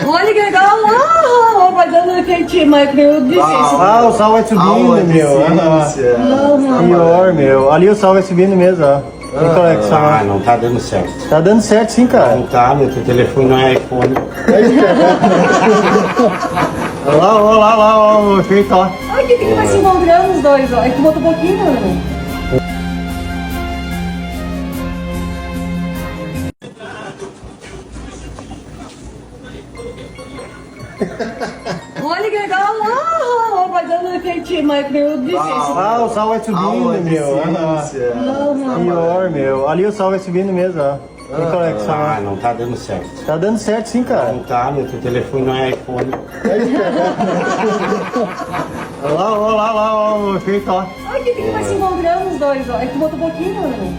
Olha que legal lá, vai dando quentinho, mas eu disse isso. Ah, o sal vai subindo, meu. Pior, meu. Ali o sal vai subindo mesmo, ó. Tem conexão. Ah, não tá dando certo. Tá dando certo sim, cara. Não tá, meu teu telefone não é iPhone. Olha lá, olha lá, ó, o efeito, ó. Olha que vai se encontrando os dois, ó. É que tu botou um pouquinho, né? Olha que legal lá, vai dando quentinho, mas eu disse isso. Ah, o sal vai subindo, meu. Pior, meu. Ali o sal vai subindo mesmo, ó. Tem conexão. Ah, não tá dando certo. Tá dando certo sim, cara. Não tá, meu teu telefone não é iPhone. Olha lá, olha lá, ó, o efeito, ó. Olha que vai se encontrando os dois, ó. É que tu botou um pouquinho, né?